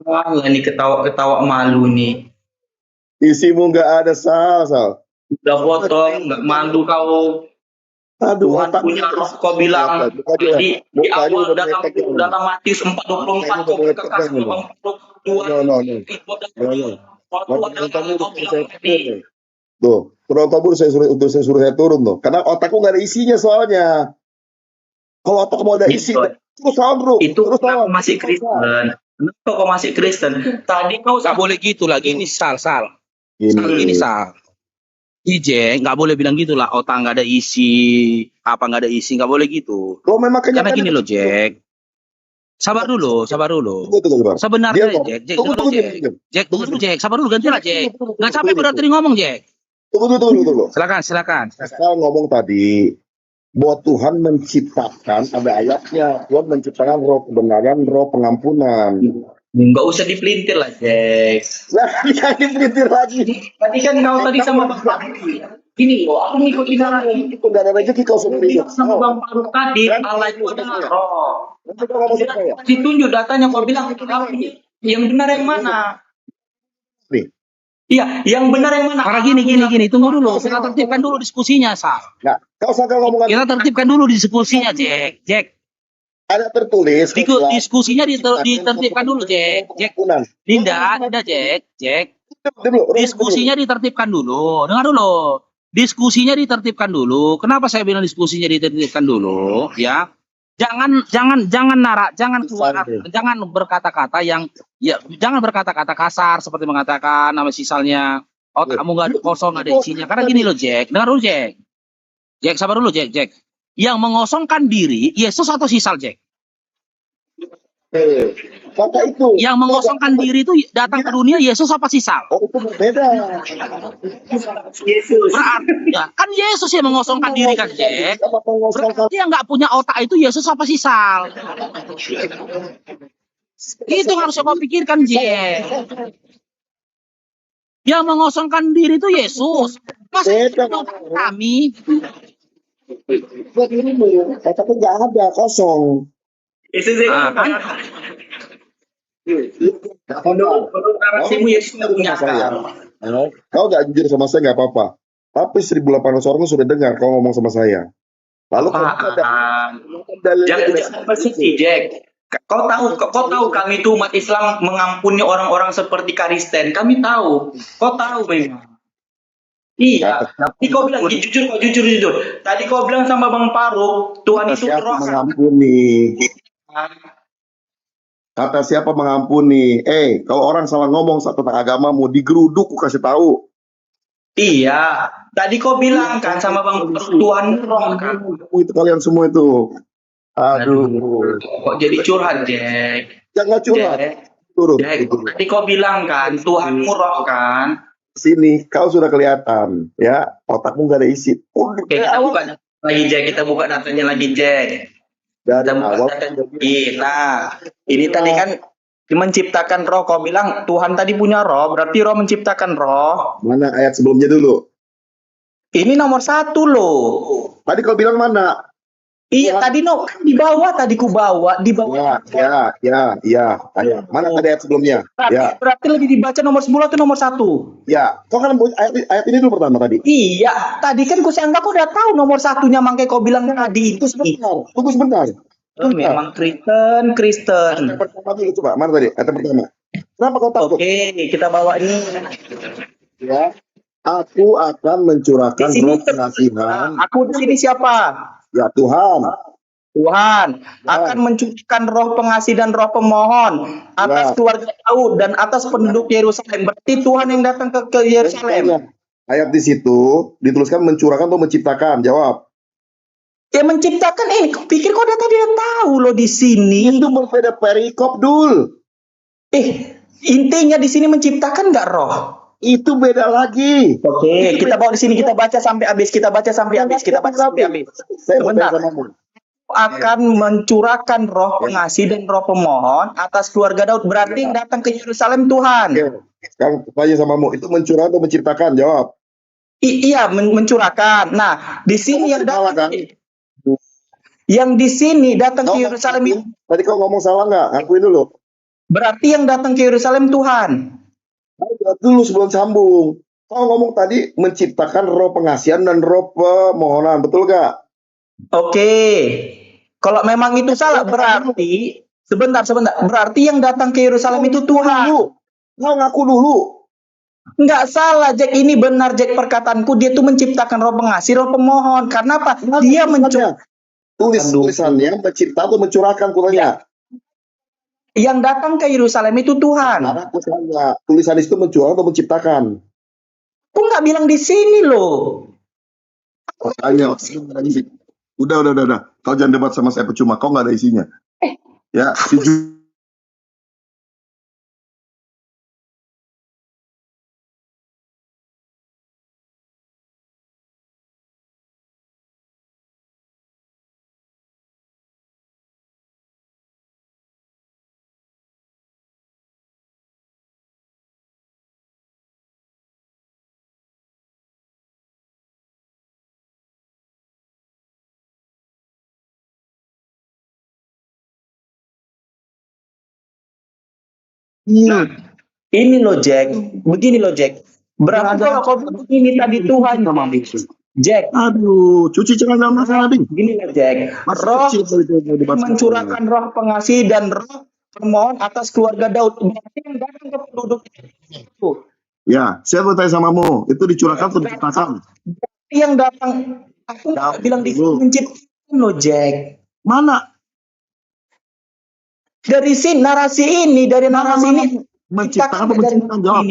Wah, ini ketawa malu nih. Isimu nggak ada Sal. Udah potong, nggak malu kau. Aduh, Tuhan punya roh, kau bilang di awal dalam Matius 4:24 kau berkata 82. Tuh, Tabur saya suruh saya turun tuh, karena otakku nggak ada isinya soalnya. Kalau otak mau ada isi, terus bro. Itu kau masih Kristen. Kau masih Kristen. Tadi kau nggak boleh gitu lagi. Ini Sal. Ini Sal. Jack, nggak boleh bilang gitu lah. Otak nggak ada isi, apa nggak ada isi, nggak boleh gitu. Memang karena gini loh, Jack. Sabar dulu. Sebenarnya, Jack. Jack, tunggu dulu, Jack. Sabar dulu, gantilah, Jack. Nggak capek berarti ngomong, Jack. Tunggu. Silakan. Saya ngomong tadi bahwa Tuhan menciptakan, ada ayatnya, Tuhan menciptakan roh kebenaran, roh pengampunan. Nggak usah dipelintir lah, Jack. Jangan dipelintir lagi. Tadi kan kau tadi sama Bang Faruk. Gini loh, aku ngikutin arahan itu nggak ada rezeki kau sendiri. Sama Bang Faruk tadi, Allah itu adalah roh. Ditunjuk datanya, kau bilang yang benar yang mana? Nih. Iya, yang benar yang mana? Karena gini, tunggu dulu. Kita tertibkan dulu diskusinya, Sal. Nah, kau usah ngomong. Kita tertibkan dulu diskusinya, Jack. Ada tertulis. Diskusinya ditertibkan dulu, Jack. Linda, Jack. Diskusinya ditertibkan dulu. Dengar dulu. Diskusinya ditertibkan dulu. Kenapa saya bilang diskusinya ditertibkan dulu? Ya. Jangan keluar, jangan berkata-kata yang jangan berkata-kata kasar seperti mengatakan misalnya otakmu nggak kosong, nggak ada isinya. Karena gini loh, Jack. Dengar dulu, Jack. Jack, sabar dulu, Jack. Yang mengosongkan diri Yesus atau sisal, Jack? Kata itu. Yang mengosongkan diri itu datang ke dunia Yesus apa sisal? Oh, itu berbeda. Yesus. Berarti kan Yesus yang mengosongkan diri kan, Jack. Berarti yang nggak punya otak itu Yesus apa sisal? Itu yang harus kau pikirkan, Jack. Yang mengosongkan diri itu Yesus. Masa kami? Buat dirimu, tapi nggak ada, kosong. Yesus Kau nggak jujur sama saya nggak apa-apa. Tapi 1.800 orang sudah dengar kau ngomong sama saya. Lalu jangan persisi, Jack. Kau tahu kami itu umat Islam mengampuni orang-orang seperti Kristen. Kami tahu. Kau tahu memang. Iya. Tadi kau bilang jujur. Tadi kau bilang sama Bang Faruk, Tuhan itu roh mengampuni. Kata siapa mengampuni? Kalau orang salah ngomong tentang agama mau digeruduk, ku kasih tahu. Iya. Tadi kau bilang kan sama Bang Faruk, Tuhan roh kan. Itu kalian semua itu. Aduh. Kok jadi curhat, Jack? Jangan curhat. Turun. Jack, tadi kau bilang kan Tuhanmu roh kan. sini kau sudah kelihatan ya, otakmu gak ada isi. Oke, kita buka lagi Jack, kita buka datanya lagi Jack. Dari Kita buka awal datanya. Nah, ini tadi kan menciptakan roh. Kau bilang Tuhan tadi punya roh, berarti roh menciptakan roh. mana ayat sebelumnya dulu? Ini nomor 1 loh. Tadi kau bilang mana? Iya, tadi di bawah tadi ku bawa, di bawah. Ya. Mana tadi ayat sebelumnya? Berarti lebih dibaca nomor 10 atau nomor 1? Ya, kau kan ayat ini dulu pertama tadi. Iya, tadi kan ku sangka kau udah tahu nomor 1-nya, makanya kau bilang tadi itu Tunggu sebentar. Memang Kristen. Ayat pertama dulu coba, mana tadi? Ayat pertama. Kenapa kau takut? Oke, kita bawa ini. Ya, aku akan mencurahkan roh pengasihan. Aku di sini siapa? Ya Tuhan akan mencurahkan roh pengasih dan roh pemohon atas keluarga Daud dan atas penduduk Yerusalem. Berarti Tuhan yang datang ke Yerusalem. Ayat di situ dituliskan mencurahkan atau menciptakan. Jawab. Ya menciptakan. Pikir kau tadi udah tahu loh di sini. Itu berbeda perikop dul. Intinya di sini menciptakan nggak roh? Itu beda lagi. Oke, kita bawa di sini, kita baca sampai habis. Sebentar. Akan mencurahkan roh pengasih dan roh pemohon atas keluarga Daud. Berarti yang datang ke Yerusalem Tuhan. Sekarang tanya samamu, itu mencurahkan atau menciptakan? Jawab. Iya, mencurahkan. Nah, di sini yang datang yang di sini datang ke Yerusalem itu. Tadi kau ngomong salah nggak? Akuin dulu. Berarti yang datang ke Yerusalem Tuhan. Dulu sebelum sambung. Kau ngomong tadi menciptakan roh pengasihan dan roh pemohonan, betul gak? Oke. Kalau memang itu salah, berarti sebentar. Berarti yang datang ke Yerusalem itu Tuhan. Kau ngaku dulu. Nggak salah, Jack. Ini benar, Jack, perkataanku. Dia tuh menciptakan roh pengasih, roh pemohon. Karena apa? Dia tulisannya mencipta atau mencurahkan, kurangnya. Yang datang ke Yerusalem itu Tuhan. Tulisan itu mencurahkan atau menciptakan? Aku nggak bilang di sini loh. Udah. Kau jangan debat sama saya percuma. Kau nggak ada isinya. Ya, Ini loh, Jack. Begini loh, Jack. Berarti kalau kau begini tadi Tuhan, Jack. Aduh, cuci celana masalah nih. Gini loh, Jack. Roh mencurahkan roh pengasih dan roh pemohon atas keluarga Daud. Berarti yang datang ke penduduk itu. Ya, saya mau tanya samamu. Itu dicurahkan atau diciptakan? Yang datang, aku nggak bilang di sini menciptakan loh, Jack. Mana? Dari narasi ini menciptakan atau menciptakan? Jawab.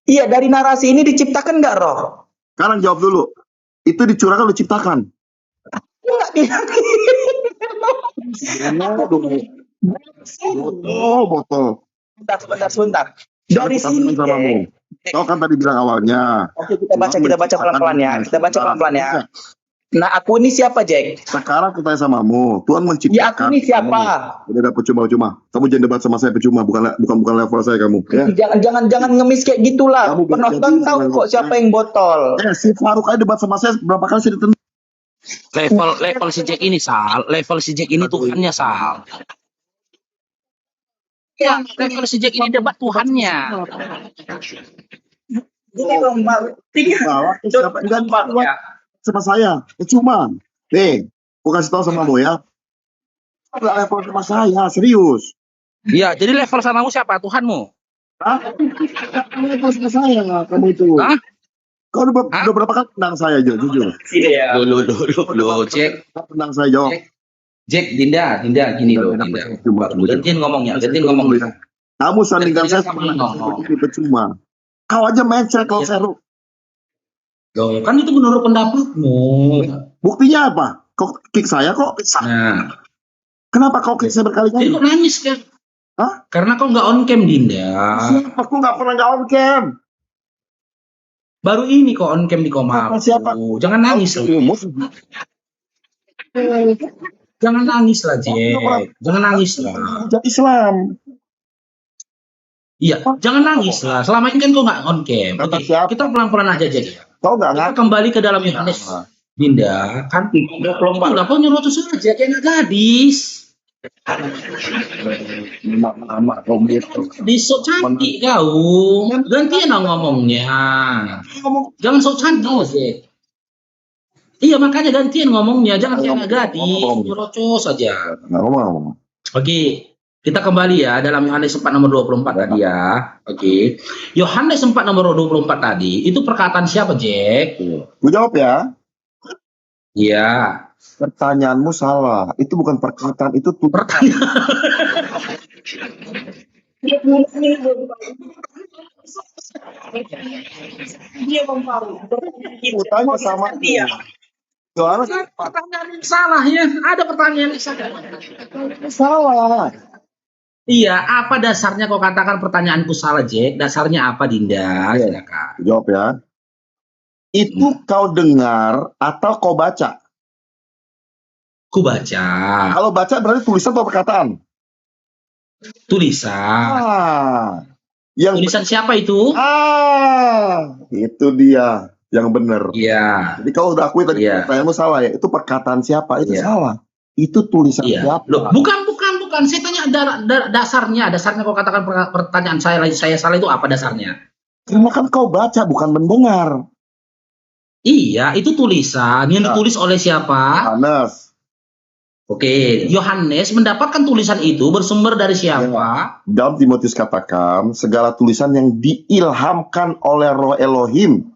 Iya, dari narasi ini diciptakan nggak roh? Sekarang jawab dulu. Itu dicurahkan atau diciptakan? Enggak bilang. Botol. Sebentar. Dari sini. Kau kan tadi bilang awalnya. Oke, kita baca pelan-pelan ya. Nah, aku ini siapa, Jack? Sekarang aku tanya samamu. Tuhan menciptakan. Ya, aku ini siapa? Udah percuma. Kamu jangan debat sama saya percuma. Bukan level saya kamu. Ya? Jangan ngemis kayak gitulah. Penonton tahu kok siapa yang botol. Si Faruk aja debat sama saya berapa kali sih ditendang. Level si Jack ini Tuhannya Sal. Ya, level si Jack ini debat Tuhannya. Sama saya, cuma nih, aku kasih tahu sama kamu ya, ada level sama saya, serius. Iya, jadi level samamu siapa? Tuhanmu? Level sama saya, kamu itu. Kau udah berapa kali tendang saya, jujur? Iya. Loh, Jack. Tendang saya, jawab. Jack, Dinda, gini loh, Dinda. Gantiin ngomongnya. Kamu sandingkan saya sama ini percuma. Kau aja mencet kalau saya. Loh, kan itu menurut pendapatmu. Buktinya apa? Kau kick saya kok? Nah. Kenapa kau kick saya berkali-kali? Jadi kok nangis kan? Hah? Karena kau nggak on cam, Dinda. Aku nggak pernah nggak on cam. Baru ini kok on cam di Komar. Siapa? Jangan nangis. Jangan nangis lah, Jack. Jangan nangis lah. Umat Islam. Iya, jangan nangis lah. Selama ini kan kau nggak on cam. Oke, kita pelan-pelan aja, Jack. Kau nggak kita kembali ke dalam Yohanes. Dinda, kan 24. Udah kau nyuruh saja, kayak nggak gadis. Di sok cantik kau. Gantian dong ngomongnya. Jangan sok cantik, Jack. Iya, makanya gantian ngomongnya, jangan kayak gadis, nyerocos saja. Oke, kita kembali ya dalam Yohanes 4 nomor 24 tadi ya. Oke. Yohanes 4 nomor 24 tadi, itu perkataan siapa, Jack? Gue jawab ya. Iya. Pertanyaanmu salah. Itu bukan perkataan, itu tuh pertanyaan. Dia membaru. Tanya sama dia. Yohanes pertanyaan yang salah ya. Ada pertanyaan yang salah. Iya, apa dasarnya kau katakan pertanyaanku salah, Jack? Dasarnya apa, Dinda? Silakan. Jawab ya. Itu kau dengar atau kau baca? Ku baca. Kalau baca berarti tulisan atau perkataan? Tulisan. Yang tulisan siapa itu? Itu dia yang benar. Iya. Jadi kalau udah akui tadi pertanyaanmu salah ya, itu perkataan siapa? Itu salah. Itu tulisan siapa? Loh, bukan. Saya tanya dasarnya kau katakan pertanyaan saya salah itu apa dasarnya? Karena kan kau baca bukan mendengar. Iya, itu tulisan yang ditulis oleh siapa? Yohanes. Oke, Yohanes mendapatkan tulisan itu bersumber dari siapa? Dalam Timotius katakan segala tulisan yang diilhamkan oleh Roh Elohim.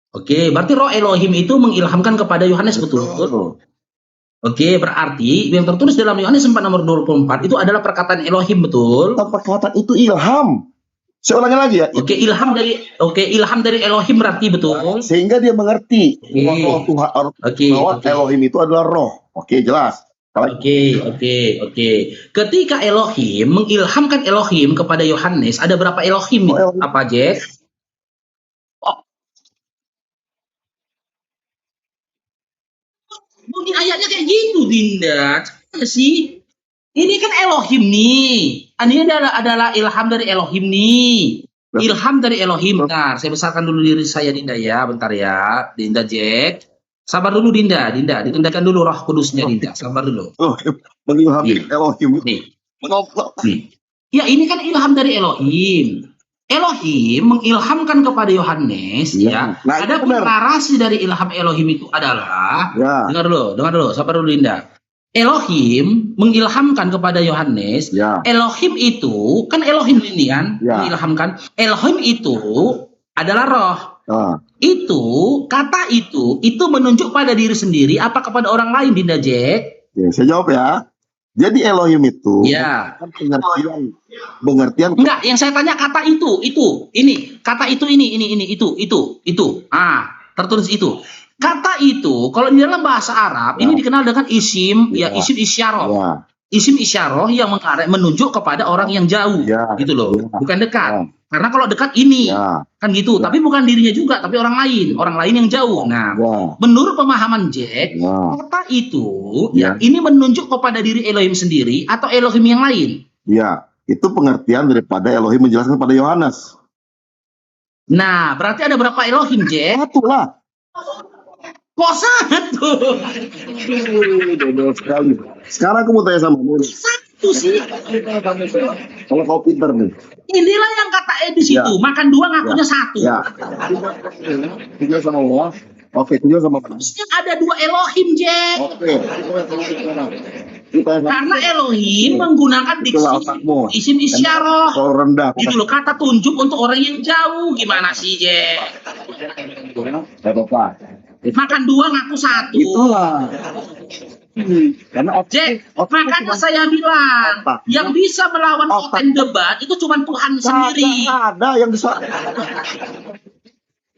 Oke, berarti Roh Elohim itu mengilhamkan kepada Yohanes, betul? Oke, berarti yang tertulis dalam Yohanes 4 nomor 24 itu adalah perkataan Elohim, betul? Perkataan itu ilham. Saya ulangi lagi ya. Oke, ilham dari Elohim berarti, betul? Sehingga dia mengerti bahwa Tuhan Elohim itu adalah roh. Oke, jelas. Oke. Ketika Elohim mengilhamkan Elohim kepada Yohanes, ada berapa Elohim? Apa, Jack? Mungkin ayatnya kayak gitu, Dinda. Coba sih. Ini kan Elohim nih. Ini adalah ilham dari Elohim nih. Ilham dari Elohim. Bentar, saya besarkan dulu diri saya, Dinda ya. Bentar ya, Dinda, Jack. Sabar dulu, Dinda. Ditundaikan dulu Roh Kudusnya, Dinda. Sabar dulu. Mengilhami Elohim. Nih. Ya, ini kan ilham dari Elohim. Elohim mengilhamkan kepada Yohanes, ya. Ada narasi dari ilham Elohim itu adalah, dengar dulu, sabar dulu, Dinda. Elohim mengilhamkan kepada Yohanes. Elohim itu kan Elohim ini kan mengilhamkan. Elohim itu adalah roh. Itu kata itu menunjuk pada diri sendiri apa kepada orang lain, Dinda, Jack? Saya jawab ya. Jadi Elohim itu pengertian. Enggak, yang saya tanya kata itu. Kata itu itu. Tertulis itu. Kata itu kalau di dalam bahasa Arab ini dikenal dengan isim, isim isyarah. Isim isyarah yang menunjuk kepada orang yang jauh, gitu loh. Bukan dekat. Karena kalau dekat ini kan gitu, tapi bukan dirinya juga, tapi orang lain yang jauh. Nah, menurut pemahaman Jack, kata itu ini menunjuk kepada diri Elohim sendiri atau Elohim yang lain? Ya, itu pengertian daripada Elohim menjelaskan pada Yohanes. Nah, berarti ada berapa Elohim, Jack? Satu lah. Kok satu? Sekarang aku mau tanya sama kamu. Satu sih. Kalau kau pinter nih. Inilah yang kata di situ. Makan dua ngakunya satu. Tinggal sama Allah. Oke, tinggal sama kamu. Ada dua Elohim, Jack. Oke. Karena Elohim menggunakan diksi isim isyarah. Kalau rendah. Gitu loh, kata tunjuk untuk orang yang jauh. Gimana sih, Jack? Makan dua ngaku satu. Itulah. Karena Jack, makanya saya bilang yang bisa melawan open debat itu cuma Tuhan sendiri. Ada yang bisa.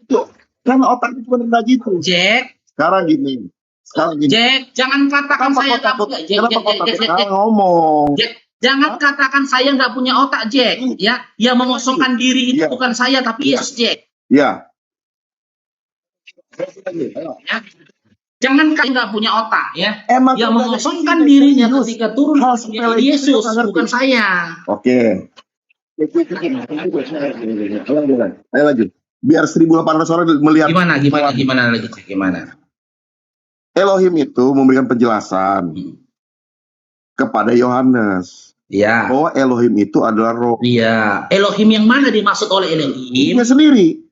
Itu karena otaknya cuma rendah gitu. Jack. Sekarang gini. Jack, jangan katakan saya nggak punya. Jack, ngomong. Jack, jangan katakan saya nggak punya otak, Jack. Ya, yang mengosongkan diri itu bukan saya tapi Yesus, Jack. Ya. Ya. Jangan kan nggak punya otak ya. Emang yang mengosongkan dirinya ketika turun Yesus, bukan saya. Oke. Ayo lagi. Biar 1.800 orang melihat. Gimana lagi? Elohim itu memberikan penjelasan kepada Yohanes. Iya. Bahwa Elohim itu adalah roh. Iya. Elohim yang mana dimaksud oleh Elohim? Sendiri.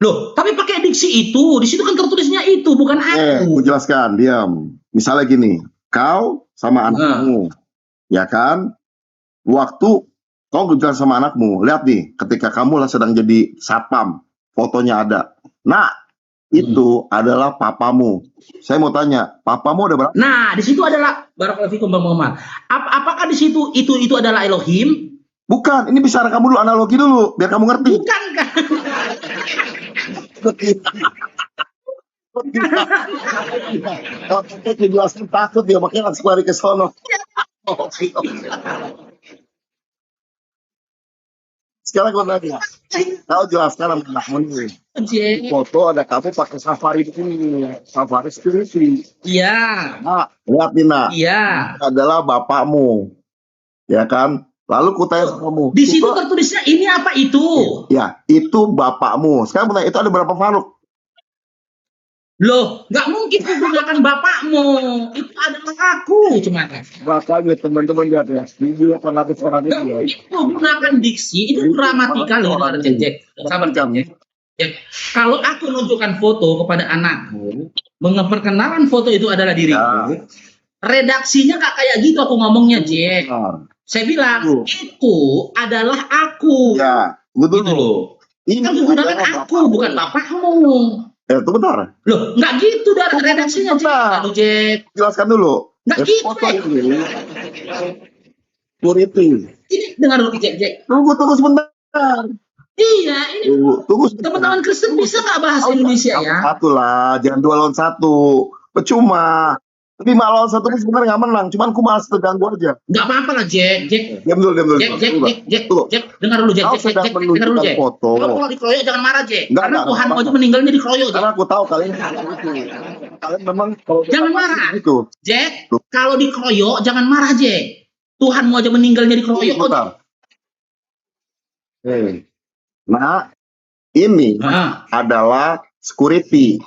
Loh, tapi pakai diksi itu, di situ kan tertulisnya itu, bukan aku. Aku jelaskan, diam. Misalnya gini, kau sama anakmu, ya kan? Waktu kau berjalan sama anakmu, lihat nih, ketika kamu lah sedang jadi satpam, fotonya ada. Nah, itu adalah papamu. Saya mau tanya, papamu ada berapa? Nah, di situ adalah Barakallahu fikum Bang Muhammad. Apakah di situ itu adalah Elohim? Bukan, ini bicara kamu dulu, analogi dulu, biar kamu ngerti. Bukan kan? Kalau kita jelasin takut dia, makanya langsung lari ke sono. Sekarang gue nanya, kau jelaskan sama anakmu nih. Foto ada kamu pakai safari ini, safari security. Iya. Nah, lihat nih nak. Iya. Adalah bapakmu, ya kan? Lalu kutanya kamu. Di situ tertulisnya ini apa itu? Ya, itu bapakmu. Sekarang bertanya, itu ada berapa Faruk? Loh, nggak mungkin menggunakan bapakmu. Itu adalah aku, cuma. Makanya teman-teman lihat ya, 1.800 orang itu. Itu gunakan diksi, itu gramatikal ya, Jack. Sabar Jack. Kalau aku menunjukkan foto kepada anakku, memperkenalkan foto itu adalah diriku, redaksinya nggak kayak gitu aku ngomongnya, Jack. Saya bilang, itu adalah aku. Ya, betul gitu loh. Ini kan menggunakan aku, bukan bapakmu. Itu benar. Loh, nggak gitu dari redaksinya, Jack. Jelaskan dulu. Nggak gitu, Purity. Ini dengar dulu, Jack. Tunggu sebentar. Iya, ini tunggu. Teman-teman Kristen bisa nggak bahas Indonesia ya? Satu lah, jangan 2 lawan 1. Percuma. 5 lawan 1 pun sebenarnya nggak menang, cuman aku malas terganggu aja. Nggak apa-apa lah, Jack. Diam dulu. Jack, dengar dulu, Jack. Dengar dulu, Jack. Foto. Kalau dikeroyok jangan marah, Jack. Karena Tuhan aja meninggalnya dikeroyok, Jack. Karena aku tahu kalian memang jangan marah. Itu. Jack, kalau dikeroyok jangan marah, Jack. Tuhan mau aja meninggalnya dikeroyok. Nah, ini adalah security.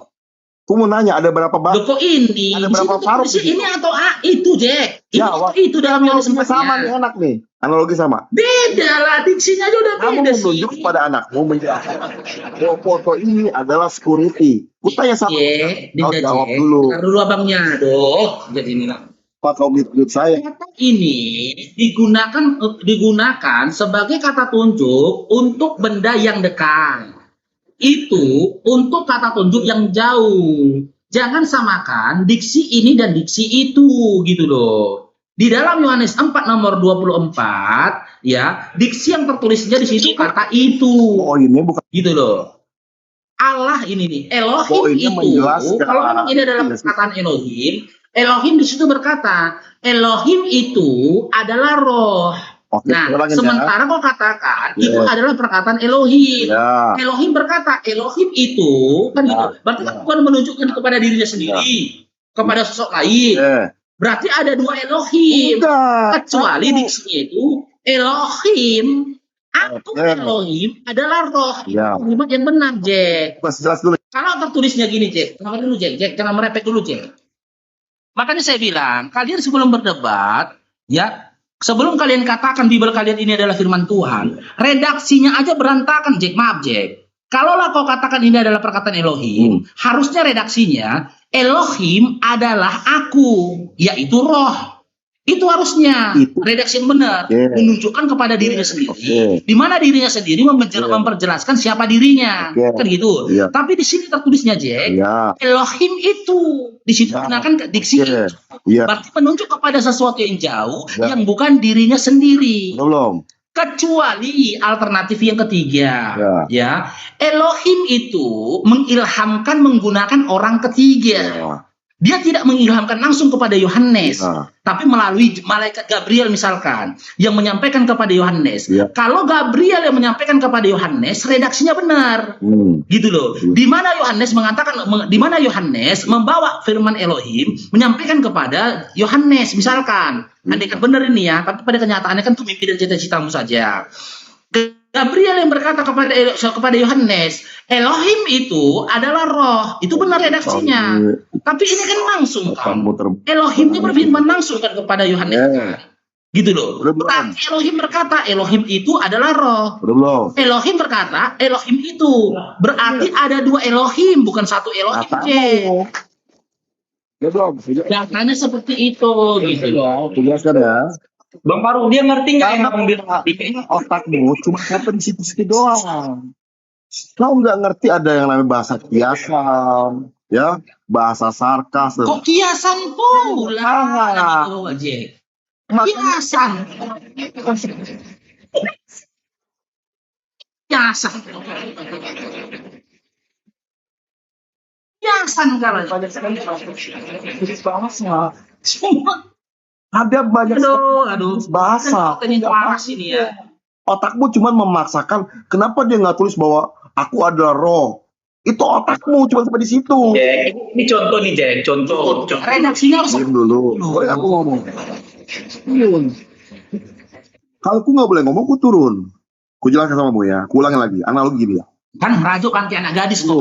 Aku mau nanya, ada berapa bank? Kok ini? Ada berapa Faruk? Ini atau itu, Jack? Ini atau itu dalam analoginya sama nih, enak nih. Analogi sama. Beda lah, diksinya aja udah beda sih. Kamu menunjuk kepada anakmu menjelaskan foto ini adalah security. Kutanya sama. Kau jawab dulu. Ntar dulu abangnya. Aduh, jadi ini lah. Pak kau menunjuk saya. Kata ini digunakan sebagai kata tunjuk untuk benda yang dekat. Itu untuk kata tunjuk yang jauh. Jangan samakan diksi ini dan diksi itu, gitu loh. Di dalam Yohanes 4 nomor 24, ya, diksi yang tertulisnya di situ kata itu. Oh, ini bukan gitu loh. Allah ini nih, Elohim itu. Kalau memang ini adalah perkataan Elohim, Elohim di situ berkata, Elohim itu adalah roh. Nah, sementara kau katakan itu adalah perkataan Elohim. Elohim berkata, Elohim itu kan gitu. Berarti kan bukan menunjukkan kepada dirinya sendiri, kepada sosok lain. Berarti ada 2 Elohim. Kecuali diksinya itu Elohim. Aku Elohim adalah roh. Kalimat yang benar, Jack. Kalau tertulisnya gini, Jack. Kenapa dulu, Jack? Jangan merepek dulu, Jack. Makanya saya bilang, kalian sebelum berdebat, ya, sebelum kalian katakan Bible kalian ini adalah firman Tuhan, redaksinya aja berantakan, Jack. Maaf, Jack. Kalaulah kau katakan ini adalah perkataan Elohim, harusnya redaksinya Elohim adalah aku, yaitu roh. Itu harusnya redaksi yang benar, menunjukkan kepada dirinya sendiri, di mana dirinya sendiri memperjelaskan siapa dirinya, kan gitu. Tapi di sini tertulisnya, Jack, Elohim itu di situ gunakan diksi itu, berarti menunjuk kepada sesuatu yang jauh, yang bukan dirinya sendiri. Kecuali alternatif yang ketiga, ya, Elohim itu mengilhamkan menggunakan orang ketiga. Dia tidak mengilhamkan langsung kepada Yohanes, tapi melalui malaikat Gabriel misalkan, yang menyampaikan kepada Yohanes. Kalau Gabriel yang menyampaikan kepada Yohanes, redaksinya benar, gitu loh. Di mana Yohanes mengatakan, di mana Yohanes membawa firman Elohim, menyampaikan kepada Yohanes, misalkan. Andai kan benar ini ya, tapi pada kenyataannya kan itu mimpi dan cita-citamu saja. Gabriel yang berkata kepada Yohanes, Elohim itu adalah roh. Itu benar redaksinya. Tapi ini kan langsung kan. Elohimnya berfirman langsung kan kepada Yohanes kan. Gitu loh. Tapi Elohim berkata, Elohim itu adalah roh. Elohim berkata, Elohim itu. Berarti ada dua Elohim, bukan satu Elohim. Datanya seperti itu. Gitu loh. Jelaskan ya. Bang Paru, dia ngerti nggak otakmu cuma sampai di situ doang. Kau nggak ngerti ada yang namanya bahasa kiasan, ya, bahasa sarkas. Kok kiasan pula? Kiasan. Kiasan kalau. Ada banyak bahasa. Ini ya. Otakmu cuma memaksakan. Kenapa dia nggak tulis bahwa aku adalah roh? Itu otakmu cuma sampai di situ. Ini contoh nih, Jack. Contoh. Redaksinya harus dulu. Aku ngomong. Kalau aku nggak boleh ngomong, aku turun. Aku jelaskan sama kamu ya. Aku ulangin lagi. Analogi gini ya. Kan merajuk anti anak gadis tuh.